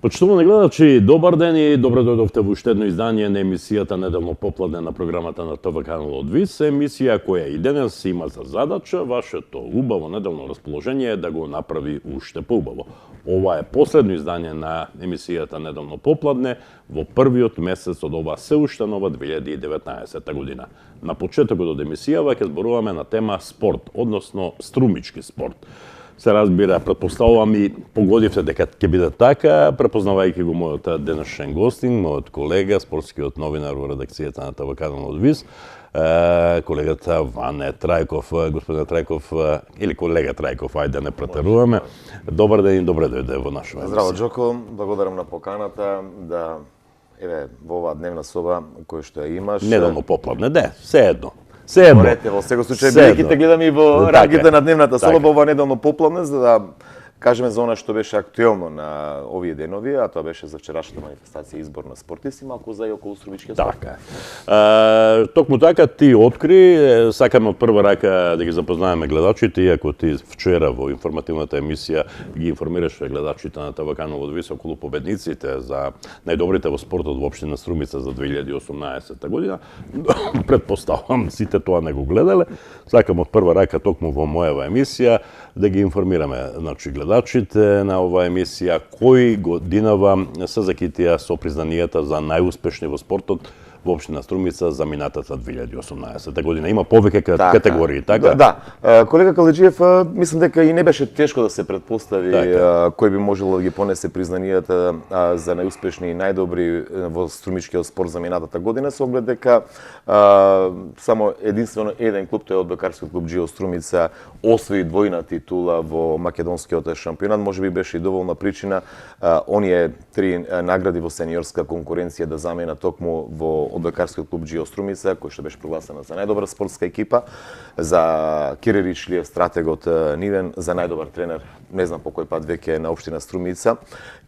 Почитувани гледачи, добар ден и добре дојдовте во уште едно издание на емисијата Неделно попладне на програмата на ТВ канал од ВИС, емисија која и денес има за задача вашето убаво неделно расположение да го направи уште поубаво. Ова е последно издание на емисијата Неделно попладне во првиот месец од ова се уште нова 2019 година. На почетокот од емисијава ќе зборуваме на тема спорт, односно струмички спорт. Се разбира, претпоставувам и погодивте дека ќе биде така, препознавајќи го мојот денешен гостин, мојот колега, спортскиот новинар во редакцијата на ТВ канал од ВИС, колегата Ване Трајков. Господин Трајков, или колега Трајков, ајде не претеруваме. Добар ден и добре дојде во нашата емисија. Здраво, Джоко, благодарам на поканата да еве во оваа дневна соба која што ја имаш. Неделно попладне, се едно. Седно. Морете, во секој случај, бидејќи те гледам и во рамките на дневната соба, ова неделно попладне, за да кажеме за она што беше актуелно на овие денови, а тоа беше за вчерашната манифестација избор на спортисти, малку за и околу струмичкиот спорт. Така е. Токму така ти откри, сакаме од прва рака да ги запознаеме гледачите, иако ти вчера во информативната емисија ги информираше гледачите на ТВ канал од ВИС околу победниците за најдобрите во спортот во општина Струмица за 2018 година. Претпоставам сите тоа не го гледале. Сакам од прва рака токму во мојава емисија да ги информираме, значи, гледачите на оваа емисија кои годинава се закитија со признанијата за најуспешни во спортот во општина Струмица за минатата 2018 година. Има повеќе категории, така? Да. Колега Каледжиев, мислам дека и не беше тешко да се претпостави кој би можело да ги понесе признанијата за најуспешни и најдобри во струмичкиот спорт за минатата година, со оглед дека само единствено еден клуб, тој одбојкарскиот клуб Џио Струмица, освои двојна титула во македонскиот шампионат. Можеби беше и доволна причина оние три награди во сениорска конкуренција да замена токму во одбојкарскиот клуб Џио Струмица, кој што беше прогласена за најдобра спортска екипа, за Кире Ричлиев, стратегот нивен, за најдобар тренер, не знам по кој пат веќе на општина Струмица,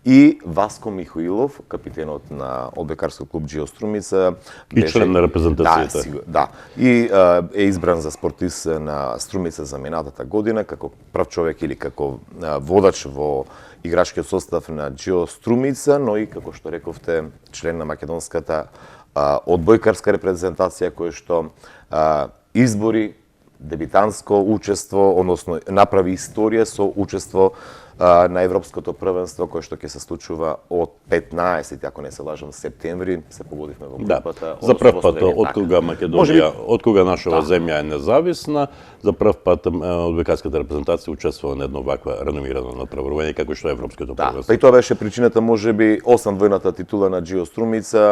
и Васко Михоилов, капитенот на одбојкарскиот клуб Џио Струмица, и член на репрезентацијата. Да, и е избран за спортист на Струмица за минатата година како прв човек или како водач во играчкиот состав на Џио Струмица, но и како што рековте, член на македонската одбојкарска репрезентација кој што избори дебитанско учество, односно направи историја со учество на Европското првенство кој што ќе се случува од 15, ако не се лажам, септември, се погодивме во групата. За прв пат од кога Македонија, од кога нашава земја е независна, за прв пат одбојкарската репрезентација учествува на едно ваква реномирано натпреварување како што е Европското првенство. И тоа беше причината, можеби, осам двојната титула на Џио Струмица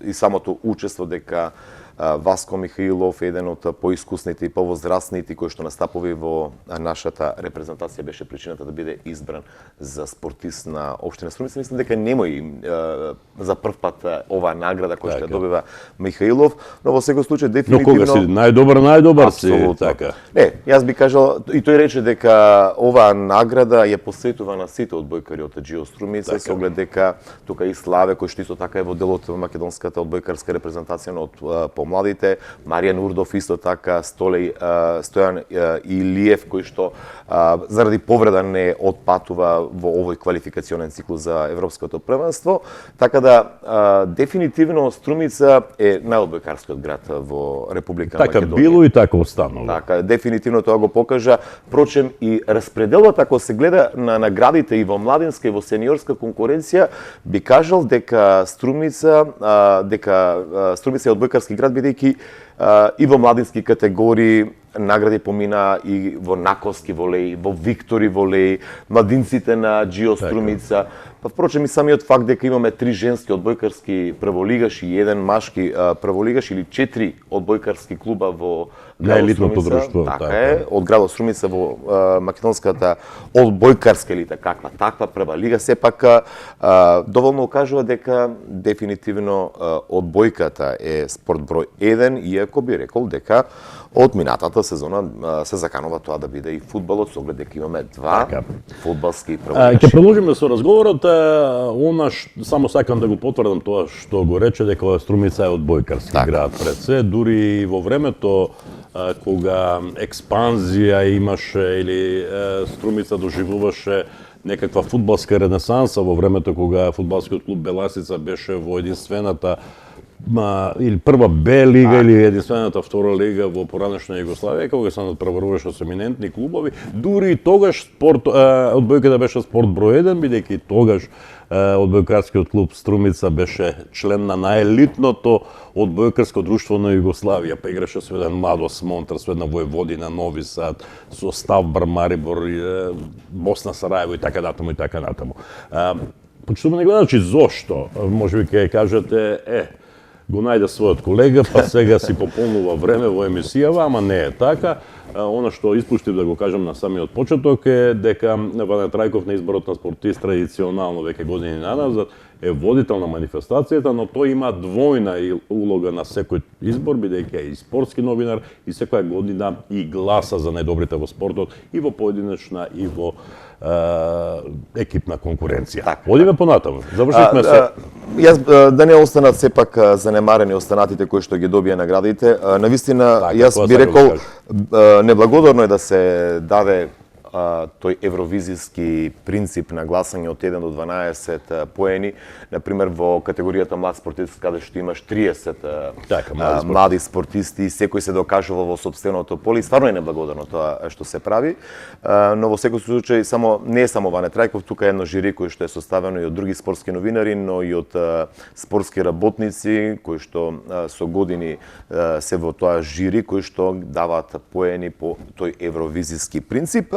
и самото учество дека Васко Михаилов, еден од поискусните и повозрастните кои што настапува во нашата репрезентација, беше причината да биде избран за спортист на општина Струмица. Мислам дека немој за прв пат оваа награда која што добива Михаилов, но во секој случај дефинитивно. Но кога си најдобар си, така. Не, јас би кажал, и тој рече дека оваа награда ја посветува на сите одбојкари од Џио Струмица, со оглед дека тука и Славе кој што исто така е во делот во македонската одбојкарска репрезентација од помладите, Маријан Урдов исто така, Стојан Илиев кој што заради повреда не отпатува во овој квалификационен циклус за Европското првенство, така да дефинитивно Струмица е најодбојкарскиот град во Република Македонија. Така било и така останало. Така, дефинитивно тоа го покажа. Впрочем, и распределот, ако се гледа на наградите и во младинска и во сениорска конкуренција, би кажал дека Струмица е одбојкарски град, бидејќи и во младински категории награди помина и во наковски волеј, во Виктори волеј, младинците на Џио Струмица. Па впрочем и самиот факт дека имаме 3 женски одбојкарски прволигаши и 1 машки прволигаш или 4 одбојкарски клуба во градот Струмица. Така е, од градот Струмица во македонската одбојкарска елита, каква таква прва лига, сепак доволно укажува дека дефинитивно одбојката е спорт број 1, иако би рекол дека од минатата сезона се заканува тоа да биде и фудбалот, со оглед дека имаме 2 фудбалски прволигаши. Ќе продолжиме со разговорот. Само сакам да го потврдам тоа што го рече, дека Струмица е одбојкарски град пред се, дури во времето кога експанзија имаше или Струмица доживуваше некаква фудбалска ренесанса во времето кога фудбалскиот клуб Беласица беше во единствената или прва Б лига или единствената втора лига во поранешна Југославија, кога се надпреваруваше со еминентни клубови, дури и тогаш одбојката беше спорт број 1, бидејќи тогаш одбојкарскиот клуб Струмица беше член на наелитното одбојкарско друштво на Југославија, па играше со еден Младост Монтар, со една Војводина, Нови Сад, со Ставбар, Марибор, Босна, Сараево и така натаму и така натаму. Почитувани гледачи, зошто? Можеби ќе кажете, го најде својот колега, па сега си пополнува време во емисијава, ама не е така. Она што испуштив да го кажам на самиот почеток е дека Ване Трајков на изборот на спортист традиционално веќе години назад е водител на манифестацијата, но тој има двојна улога на секој избор, бидејќи е и спортски новинар и секоја година и гласа за најдобрите во спортот и во поединечна и во екипна конкуренција. Одиме понатаму. Завршивме се. Јас да не останат сепак занемарени останатите кои што ги добија наградите. Навистина, јас би рекол неблагодарно е да се даде тој евровизијски принцип на гласање од 1 до 12 поени, например во категоријата млад спортист, каде што имаш 30 млади спортисти, секој се докажува во сопственото поле, и стварно е неблагодарно тоа што се прави, но во секој случај не е само Ване Трајков, тука е едно жири кој што е составено и од други спортски новинари, но и од спортски работници кои што со години се во тоа жири, кои што даваат поени по тој евровизијски принцип.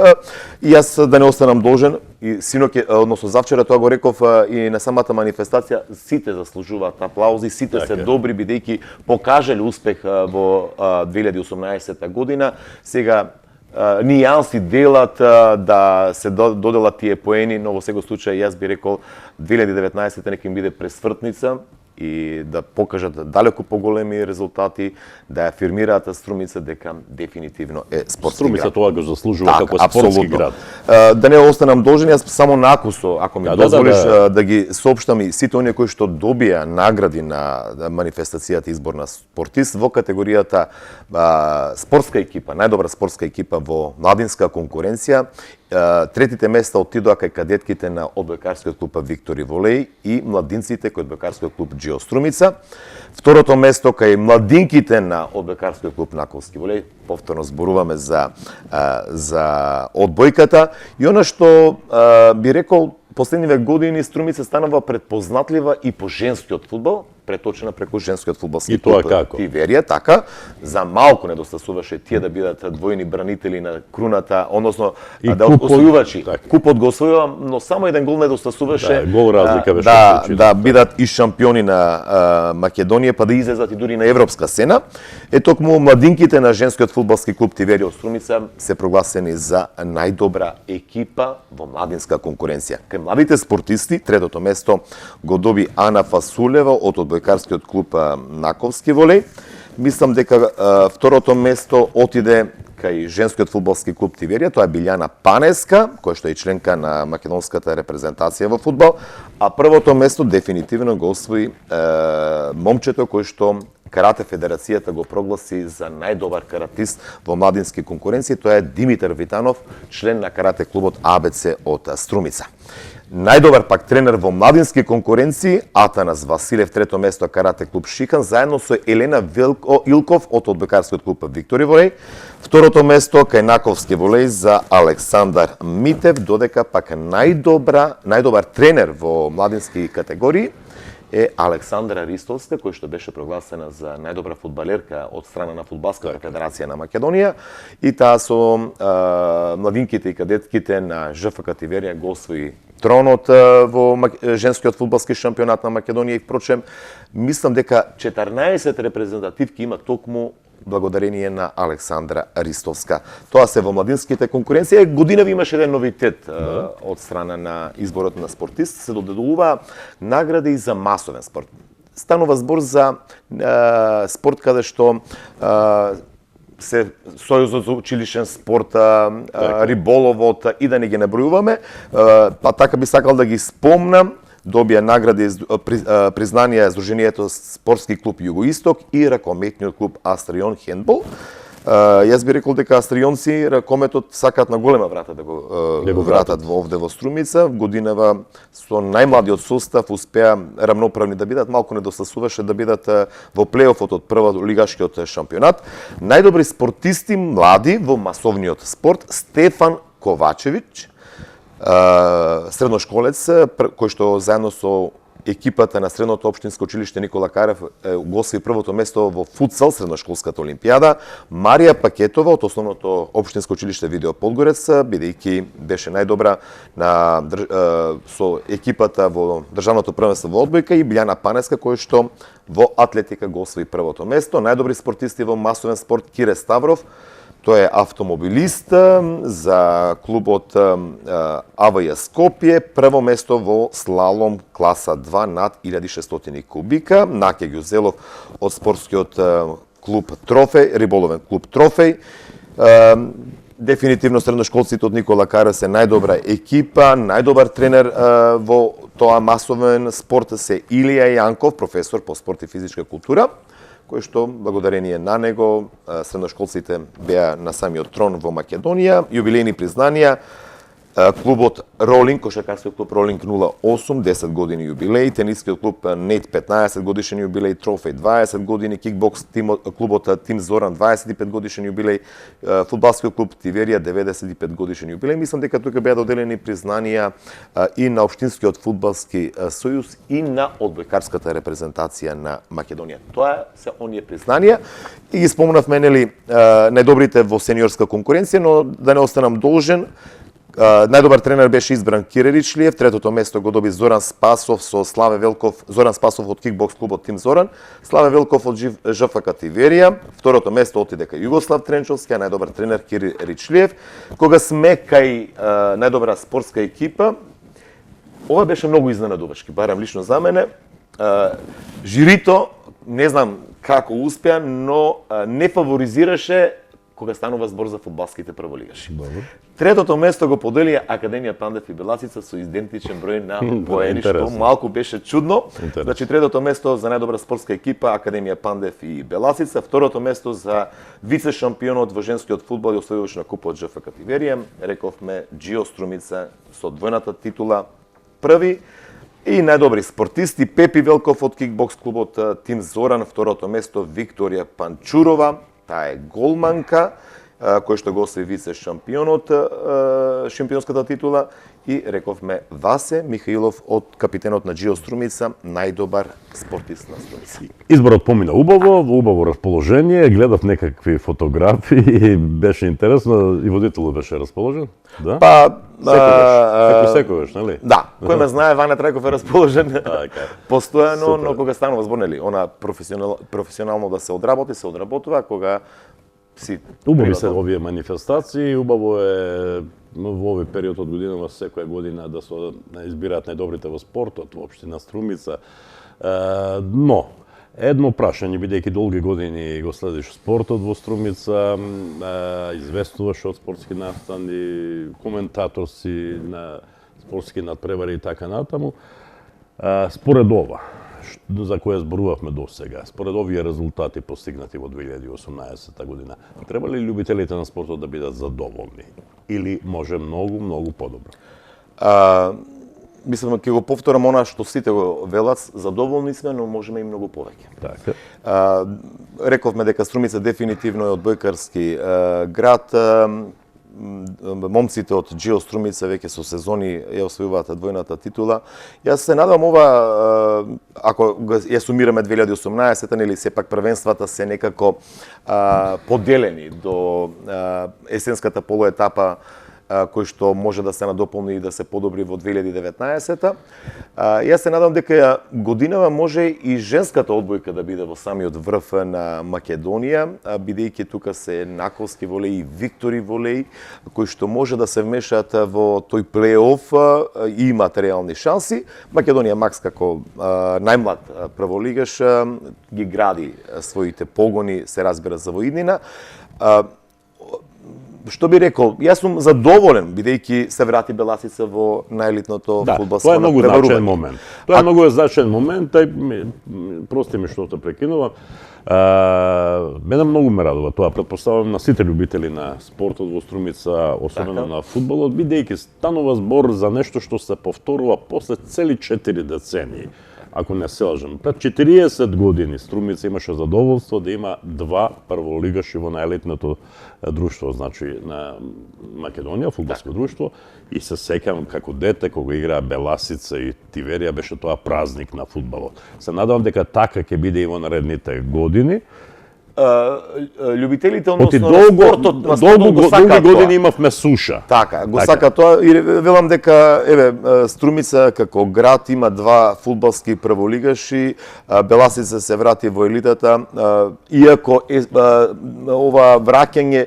И јас да не останам должен, и синоќ, односно завчера тоа го реков и на самата манифестација, сите заслужуваат аплаузи, сите се добри бидејќи покажале успех во 2018 година. Сега нијанси делат да се доделат тие поени, но во секој случај јас би рекол 2019 нека им биде пресвртница и да покажат далеку поголеми резултати, да афирмираат Струмица дека дефинитивно е спортски Струмица град. тоа го заслужува како спортски град. Да не останам должен, јас само накусо, ако ми дозволиш, да ги соопштам и сите оние кои што добија награди на манифестацијата избор на спортист во категоријата спортска екипа, најдобра спортска екипа во младинска конкуренција. Третите места отидоа кај кадетките на одбојкарскиот клуб Виктори Волеј и младинците кај одбојкарскиот клуб Џио Струмица. Второто место кај младинките на одбојкарскиот клуб Наковски Волеј. Повторно зборуваме за одбојката. И она што би рекол, последниве години Струмица станува предпознатлива и по женскиот фудбал, преточена преку женскиот фудбалски клуб Тиверија, така, за малку недостасуваше тие да бидат двојни бранители на круната, односно да освојувачи. Купот го освојува, но само еден гол недостасуваше гол разлика беше да бидат и шампиони на Македонија, па да излезат и дури на европска сцена. Токму младинките на женскиот фудбалски клуб Тиверија од Струмица се прогласени за најдобра екипа во младинска конкуренција. Кај младите спортисти, третото место го доби Ана Фасулева од одбојкарскиот клуб Наковски Волеј. Мислам дека второто место отиде кај женскиот фудбалски клуб Тиверија, тоа е Билјана Панеска, која што е членка на македонската репрезентација во фудбал, а првото место дефинитивно го освои момчето кој што Карате Федерацијата го прогласи за најдобар каратист во младински конкуренции, тоа е Димитар Витанов, член на карате клубот АБЦ од Струмица. Најдобар пак тренер во младински конкуренции Атанас Василев, трето место карате клуб Шикан, заедно со Елена Илков од одбојкарскиот клуб Виктори Волеј. Второто место кај Наковски Волеј за Александар Митев, додека пак најдобар тренер во младински категории е Александра Ристовска, која што беше прогласена за најдобра фудбалерка од страна на Фудбалската федерација на Македонија, и таа со младинките и кадетките на ЖФК Тиверија го освои тронот во женскиот фудбалски шампионат на Македонија, и впрочем мислам дека 14 репрезентативки има токму благодарение на Александра Ристовска. Тоа се во младинските конкуренции. Годинави имаше еден новитет од страна на изборот на спортист, се доделува награди и за масовен спорт. Станува збор за спорт каде што се Сојузот за училишен спорт, риболовот и да не ги набројуваме, па така би сакал да ги спомнам. Добија награди, признанија Сдруженијето Спортски клуб Југоисток и ракометниот клуб Астрион Хендбол. Јас би рекол дека австријонци ракометот сакаат на голема врата да го вратат овде во Струмица. Годинава со најмладиот состав успеа рамноправни да бидат, малку недостасуваше да бидат во плейофот од првото лигашкиот шампионат. Најдобри спортисти млади во масовниот спорт Стефан Ковачевиќ, средношколец кој што заедно со екипата на Средното општинско училиште Никола Карев го освои првото место во футсал средношколската олимпијада. Марија Пакетова од основното општинско училиште Видео Подгорец, бидејќи беше најдобра со екипата во државното првенство во одбојка, и Билјана Панеска кој што во атлетика го освои првото место. Најдобри спортисти во масовен спорт Кире Ставров, тој е автомобилист за клубот АВЈ Скопје, прво место во слалом класа 2 над 1600 кубика. Наке Ѓузелов од спортскиот клуб Трофеј, риболовен клуб Трофеј. Дефинитивно средношколците од Никола Карев се најдобра екипа, најдобар тренер во тоа масовен спорт се Илија Јанков, професор по спорт и физичка култура, кој што, благодарение на него, средношколците беа на самиот трон во Македонија. Јубилејни признанија, клубот Ролинг, кошаркарскиот клуб Ролинг 08, 10 години јубилеј, тенискиот клуб Нет 15 годишен јубилеј, Трофеј 20 години, кикбокс клубот Тим Зоран 25 годишен јубилеј, фудбалскиот клуб Тиверија 95 годишен јубилеј. Мислам дека тука беа доделени признанија и на Општинскиот фудбалски сојуз и на одбојкарската репрезентација на Македонија. Тоа се оние признанија и ги спомнавме нели најдобрите во сениорска конкуренција, но да не останам должен. Најдобар тренер беше избран Кире Ричлиев, третото место го доби Зоран Спасов со Славе Велков, Зоран Спасов од кикбокс клубот Тим Зоран, Славе Велков од ЖФК Тиверија, второто место отиде кај Југослав Тренчовски, а најдобар тренер Кире Ричлиев. Кога сме кај најдобра спортска екипа, ова беше многу изненадувачки, барем лично за мене. Жирито, не знам како успеа, но не фаворизираше кога станува збор за фудбалските прволигаши. Третото место го подели Академија Пандев и Беласица со идентичен број на поени, што малку беше чудно. Значи, третото место за најдобра спортска екипа Академија Пандев и Беласица, второто место за вице шампионот во женскиот фудбал и освојувач на купот ЖФК Тиверија, рековме Џио Струмица со двојната титула први. И најдобри спортисти Пепи Велков од кикбокс клубот Тим Зоран, второто место Викторија Панчурова, таа е голманка, кој што го освои вице шампионот, шампионската титула, и рековме Васе Михаилов од капитенот на Џио Струмица, најдобар спортист на Струмица. Изборот помина убаво, во убаво расположение, гледав некакви фотографии, беше интересно, и водителот беше расположен, да? Па, секогаш, нели? Да, кој ме знае, Ваня Трајков е расположен постојано, но кога станува збор, нели, она професионално да се одработува, кога убави се овие манифестации, убаво е во овој период од годинава секоја година да се избираат најдобрите во спортот, во општина Струмица. Но едно прашање, бидејќи долги години го следиш спортот во Струмица, известуваш од спортски настани, коментатор си на спортски надпревари и така натаму. Според ова, за кое зборувавме до сега, според овие резултати постигнати во 2018 година, треба ли љубителите на спортот да бидат задоволни? Или може многу, многу подобро? Мислам, ќе го повторам она што сите го велат, задоволни сме, но можеме и многу повеќе. Така. Рековме дека Струмица дефинитивно е одбојкарски град. Момците од Џио Струмица веќе со сезони ја освојуваат двојната титула. Јас се надам ова, ако ја сумираме 2018-та, нели сепак првенствата се некако поделени до есенската полуетапа, кој што може да се надополни и да се подобри во 2019-та. Јас се надам дека годинава може и женската одбојка да биде во самиот врв на Македонија, бидејќи тука се Наковски волеј и Виктори волеј, кои што може да се вмешаат во тој плей-оф и имаат реални шанси. Македонија Макс како најмлад прволигаш ги гради своите погони, се разбира, за воиднина. што би рекол, јас сум задоволен бидејќи се врати Беласица во наелитното фудбалско тоа е многу значаен надпреварување. момент. Тоа е многу значаен момент, прости ми што те прекинувам. Мене многу ме радува тоа, претпоставувам на сите љубители на спортот во Струмица, особено на фудбалот, бидејќи станува збор за нешто што се повторува после цели 4 децении. Ако не се лажам, пред 40 години Струмица имаше задоволство да има 2 прволигаши во најелитното друштво, значи на Македонија, фудбалско друштво, и се сеќавам како дете кога играа Беласица и Тиверија, беше тоа празник на фудбалот. Се надевам дека така ќе биде и во наредните години. Љубителите, Оти односно на спортот, долги години имавме суша. Така, го сака тоа и велам дека Струмица како град има 2 фудбалски прволигаши, Беласица се врати во елитата, иако ова враќање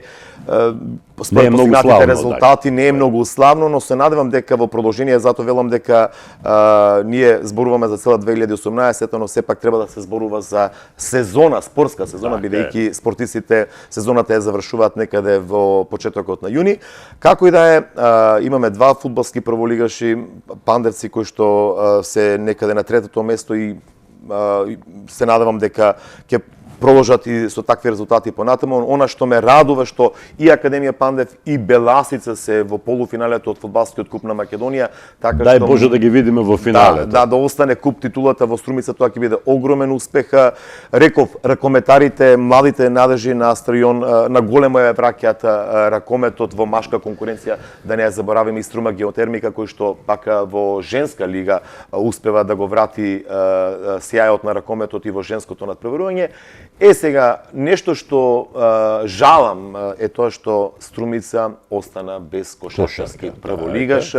според постигнатите резултати не е многу славно, но се надевам дека во продолжение, зато велам дека ние зборуваме за цела 2018, но сепак треба да се зборува за сезона, спортска сезона, бидејќи спортистите сезоната ја завршуваат некаде во почетокот на јуни. Како и да е, имаме 2 фудбалски прволигаши, пандевци кои што се некаде на 3-то место и се надевам дека ќе продолжат и со такви резултати понатаму. Она што ме радува што и Академија Пандев и Беласица се во полуфиналето од фудбалскиот куп на Македонија, така Дај што Боже да ги видиме во финалето. Да остане куп титулата во Струмица, тоа ќе биде огромен успех. Реков, ракометарите, младите надежи на Астрион на големо ја враќаат ракометот во машка конкуренција, да не ја заборавиме и Струма Геотермика кој што пак во женска лига успева да го врати сјајот на ракометот и во женското надпреварување. Сега, нешто што жалам е тоа што Струмица остана без кошаркарски прволигаш.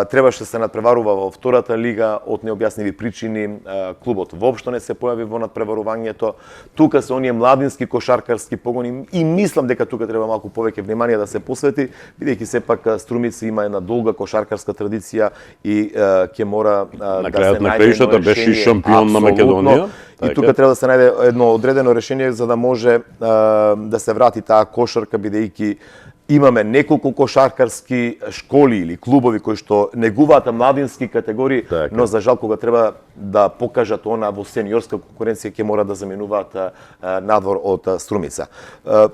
Требаше се надпреварува во втората лига, од необјасниви причини клубот воопшто не се појави во надпреварувањето. Тука се оние младински кошаркарски погони и мислам дека тука треба малку повеќе внимание да се посвети, бидејќи сепак Струмица има една долга кошаркарска традиција и ќе мора на да крајот се на најде краиштата беше шампион на Македонија. И тука треба да се најде едно одредено решение за да може да се врати таа кошарка, бидејќи имаме неколку кошаркарски школи или клубови кои што негуваат младински категории, но за жал кога треба да покажат она во сениорска конкуренција ќе мора да заменуваат надвор од Струмица.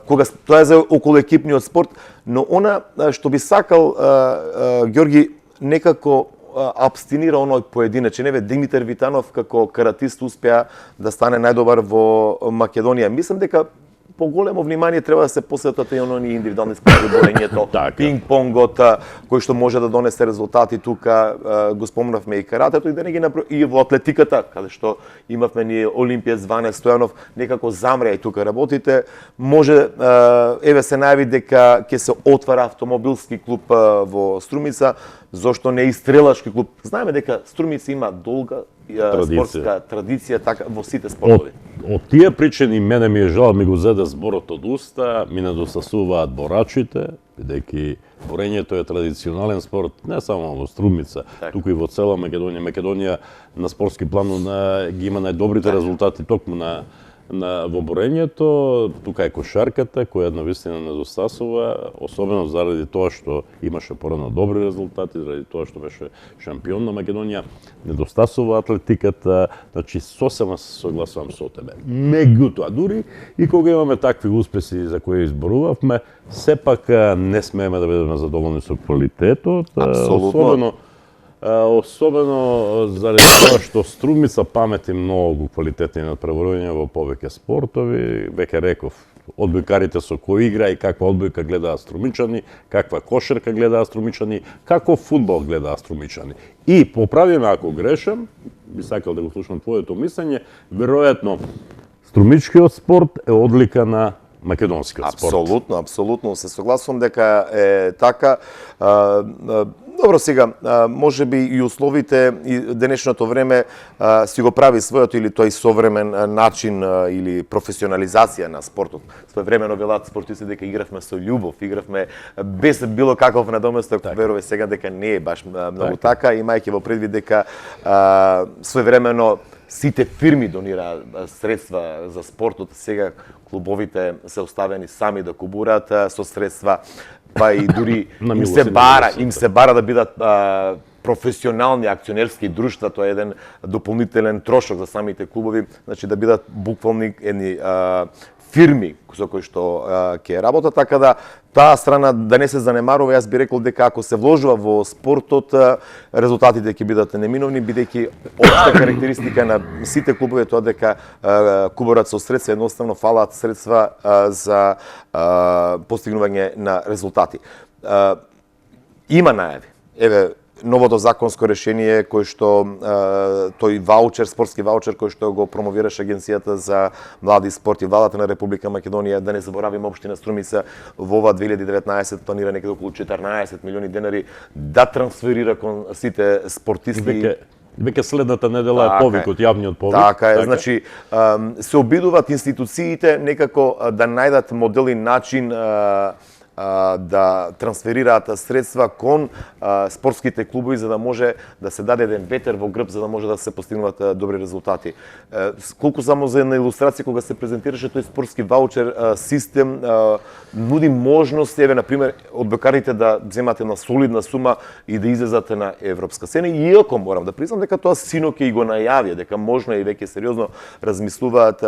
Кога тоа е за околу екипниот спорт, но она што би сакал Ѓорги некако абстинира оној поединечен. Еве Димитар Витанов како каратист успеа да стане најдобар во Македонија. Мислам дека поголемо внимание треба да се посветат и оние индивидуални спортови, борењето, пинг-понгот, кој што може да донесе резултати тука, го спомнавме и каратето и да не ги и во атлетиката, каде што имавме ние олимпиец Ване Стојанов, некако замре и тука работите. Може еве се најави дека ќе се отвара автомобилски клуб во Струмица, зошто не и стрелачки клуб. Знаеме дека Струмица има долга спортска традиција така во сите спортови. Од тие причини мене ми е жал, ми го зеде зборот од уста, ми недостасуваат борачите, бидејќи борењето е традиционален спорт не само во Струмица, туку и во цела Македонија. Македонија на спортски план ги има најдобрите резултати токму во борењето. Тука е кошарката која навистина недостасува, особено заради тоа што имаше порано добри резултати, заради тоа што беше шампион на Македонија, недостасува атлетиката, значи сосема се согласувам со тебе. Меѓутоа, дури и кога имаме такви успеси за кои изборувавме, сепак не смееме да бидеме задоволни со квалитетот, особено заради тоа што Струмица памети многу квалитетни надпреварувања во повеќе спортови. Веќе реков, одбојкарите со кои игра и каква одбојка гледаат струмичани, каква кошарка гледаат струмичани, каков фудбал гледаат струмичани. И поправиме ако грешам, би сакал да го слушам твоето мислење, веројатно струмичкиот спорт е одлика на македонскиот спорт. Апсолутно се согласувам дека е така. Добро, сега, може би и условите и денешното време си го прави својот или тој современ начин или професионализација на спортот. Своевремено велат спортисти дека игравме со љубов, игравме без било каков надоместок, верувам сега дека не е баш многу така, имајќи во предвид дека своевремено сите фирми донираат средства за спортот, сега клубовите се оставени сами да кубурат со средства, па и дури им се бара да бидат професионални акционерски друштва, тоа е еден дополнителен трошок за самите клубови, значи да бидат буквални едни фирми со кои што ќе работат, така да таа страна да не се занемарува. Јас би рекол дека ако се вложува во спортот, резултатите ќе бидат неминовни, бидејќи општа карактеристика на сите клубови е тоа дека кубурат со средства, едноставно фалат средства за постигнување на резултати. Има најави. Еве, новото законско решение кој што тој ваучер, спортски ваучер кој што го промовираше Агенцијата за млади спорт и владата на Република Македонија, да не заборавиме општина Струмица во ова 2019 планира некаде околу 14 милиони денари да трансферира кон сите спортисти. Веќе следната недела е повикот, јавниот повик. Така е, значи се обидуваат институциите некако да најдат модел и начин да трансферираат средства кон спортските клубови за да може да се даде еден ветер во грб за да може да се постигнуваат добри резултати. Колку само за една илустрација кога се презентираше тој спортски ваучер систем нуди можност, еве на пример, одбокарите да земат една солидна сума и да излезат на европска сцена, иако морам да признам дека тоа синоќе и го најавија, дека можно и веќе сериозно размислуваат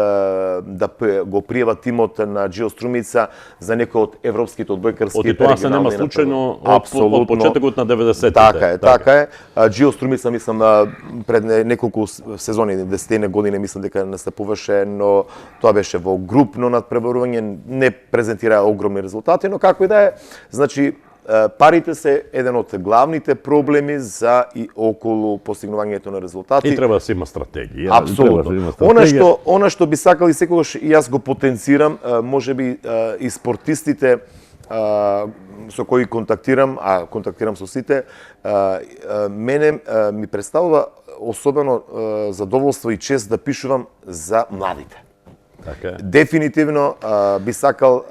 да го пријават тимот на Джио Струмица за некој од европските одбојкарски тоа се нема случајно од почетокот на 90-тите. Така е. Джио Струмица, мислам, пред неколку сезони, 10 години, мислам дека настапуваше, но тоа беше во групно надпреварување, не презентира огромни резултати, но како и да е, значи, парите се еден од главните проблеми за и околу постигнувањето на резултати. И треба да се има стратегија. Апсолутно. Она што би сакал и секогаш и јас го потенцирам, можеби и спортистите со кои контактирам, контактирам со сите, мене ми представува особено задоволство и чест да пишувам за младите. Така. Дефинитивно би сакал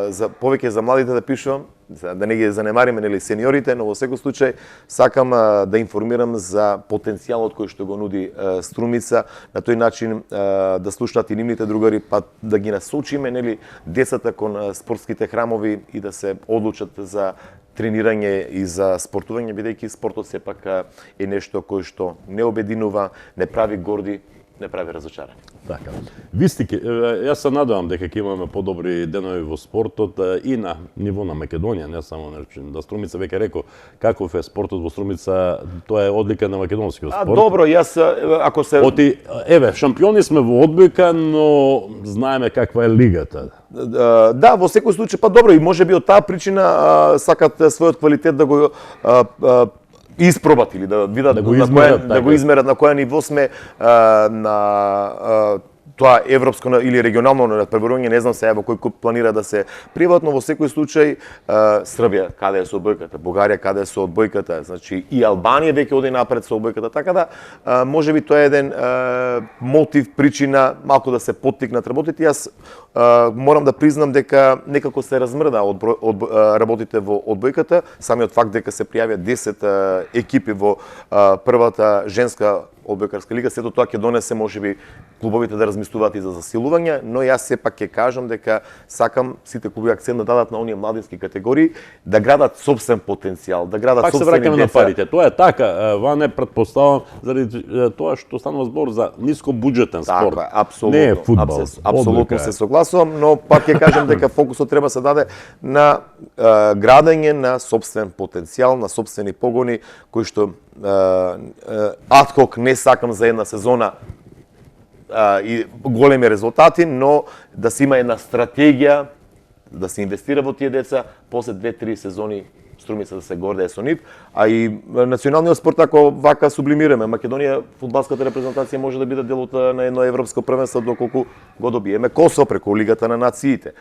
за повеќе за младите да пишувам, да не ги занемариме нели сениорите, но во секој случај сакам да информирам за потенцијалот кој што го нуди Струмица, на тој начин да слушнат и нивните другари, па да ги насочиме нели децата кон спортските храмови и да се одлучат за тренирање и за спортување, бидејќи спортот сепак е нешто кој што не обединува, не прави горди, не прави разочарани. Така. Вистики, јас се надевам дека ќе имаме подобри денови во спортот и на ниво на Македонија, не само да Струмица веќе рекол каков е спортот во Струмица, тоа е одлика на македонскиот спорт. Добро, јас ако се еве, шампиони сме во одбојка, но знаеме каква е лигата. Да, во секој случај, па добро, и можеби од таа причина сакат својот квалитет да го испробат или да видат да го измерат на која ниво сме на тоа европско или регионално надпреварување, не знам сега во кој клуб планира да се приватно, во секој случај Србија каде е со одбојката, Бугарија каде е со одбојката, значи и Албанија веќе оди напред со одбојката, така да можеби тоа е еден мотив, причина малку да се поттикнат работите. Јас морам да признам дека некако се размрда работите во одбојката, самиот факт дека се пријавија 10 екипи во првата женска одбојкарска лига, сето тоа ќе донесе можеби клубовите да размислуваат и за засилување, но јас сепак ќе кажам дека сакам сите клубови акцент да дадат на оние младински категории, да градат собствен потенцијал, да градат собствени деца. Пак се враќаме на парите. Тоа е така, не претпоставам заради тоа што станува збор за ниско буџетен спорт. Така, апсолутно. Не е фудбал. Апсолутно се согласувам, но пак ќе кажам дека фокусот треба се даде на градење на собствен потенцијал, на собствени погони кои што адхок не сакам за една сезона и големи резултати, но да се има една стратегија, да се инвестира во тие деца, после 2-3 сезони Струмица да се гордее со нив, а и националниот спорт ако вака сублимираме. Македонија, фудбалската репрезентација може да биде дел од на едно европско првенство доколку го добиеме Косово преку Лигата на нациите.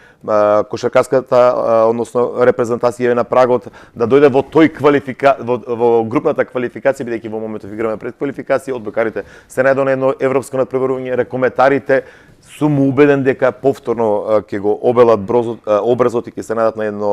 Кошаркарската, односно репрезентација е на прагот да дојде во тој во групната квалификација, бидејќи во моментов играме пред квалификација, одбојкарите се најдо на едно европско надпреварување, рекометарите сум убеден дека повторно ќе го обелат образот и ќе се најдат на едно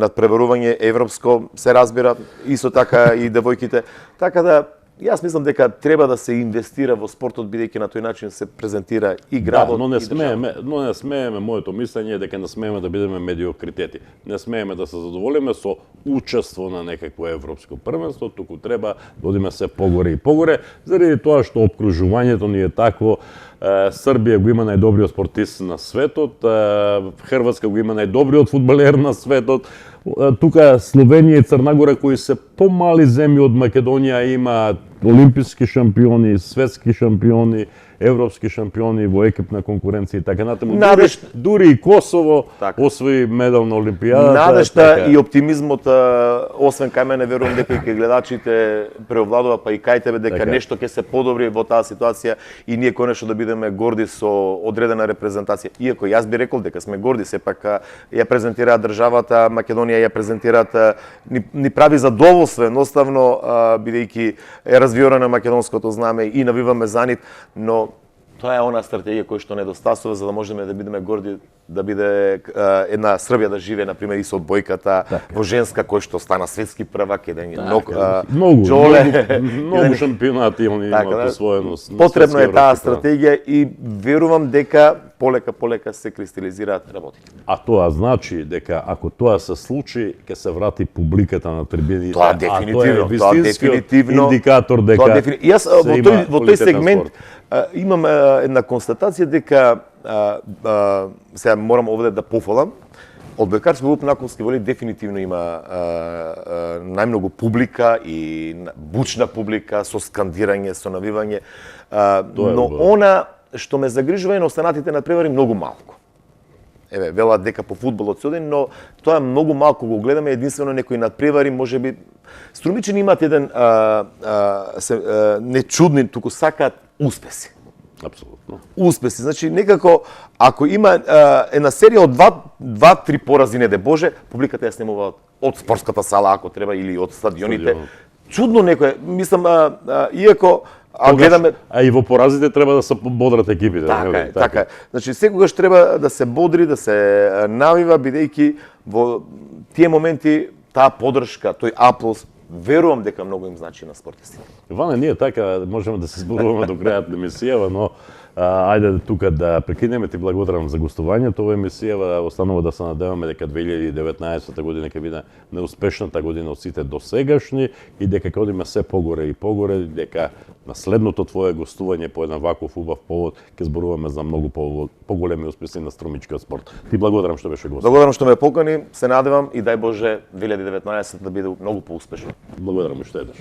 надпреварување европско, се разбира, исто така и девојките. Така да Јас мислам дека треба да се инвестира во спортот, бидејќи на тој начин се презентира и градот, но не и државата. смееме, моето мислење е дека не смееме да бидеме медиокритети. Не смееме да се задоволиме со учество на некакво европско првенство, туку треба да одиме се погоре и погоре, заради тоа што опкружувањето ни е такво. Србија го има најдобриот спортист на светот, Хрватска го има најдобриот фудбалер на светот, тука Словенија и Црна Гора, кои се помали земји од Македонија, има олимписки шампиони, светски шампиони, европски шампиони во екипна конкуренција и така натаму. Дури и Косово освои медал на Олимпијадата. Надежта и оптимизмот, освен кај мене, верувам дека и кај гледачите преовладува, па и кај тебе, дека нешто ќе се подобри во таа ситуација и ние конечно да бидеме горди со одредена репрезентација. Иако јас би рекол дека сме горди, сепак ја презентираат државата Македонија, ја презентираат, ни прави задоволство, едноставно, бидејќи е развиорено македонското знаме и навиваме за нив, но тоа е она стратегија која што недостасува за да можеме да бидеме горди, да биде една Србија да живее на пример и со одбојката во женска кој што стана светски првак, еден многу шампионати они имаат освоено. Потребно е таа стратегија и верувам дека полека се кристализираат работите. А тоа значи дека ако тоа се случи, ќе се врати публиката на трибините. Тоа дефинитивно индикатор дека Јас во тој сегмент имам една констатација дека сега морам овде да пофалам. Одбојкарски клуб Наковски воли дефинитивно има најмногу публика и бучна публика со скандирање, со навивање, но она што ме загрижува е на останатите надпревари многу малку. Еве, велат дека по фудбалот се оди, но тоа многу малку го гледаме, единствено некои надпревари, можеби Струмичани имаат еден не чудни, туку сакаат успеси. Апсолутно. Успеси, значи некако ако има една серија од 2-3 порази не де Боже, публиката ја снимува од спортската сала ако треба или од стадионите. Чудно некој, мислам, иако гледаме, и во поразите треба да се бодрат екипите. Така. Значи секогаш треба да се бодри, да се навива, бидејќи во тие моменти таа поддршка, тој аплауз, верувам дека многу им значи на спортистите. Ване, ние така можеме да се зборуваме до крајот на емисијава, но ајде тука да прекинеме. Ти благодарам за гостувањето во емисијава. Останува да се надеваме дека 2019 година ќе биде неуспешната година од сите досегашни и дека ќе одиме се погоре и погоре, дека на следното твое гостување по еден ваков убав повод ќе зборуваме за многу поголеми успеси на струмичкиот спорт. Ти благодарам што беше гост. Благодарам што ме покани, се надевам и дај Боже 2019 да биде многу поуспешно. Благодарам што едеш.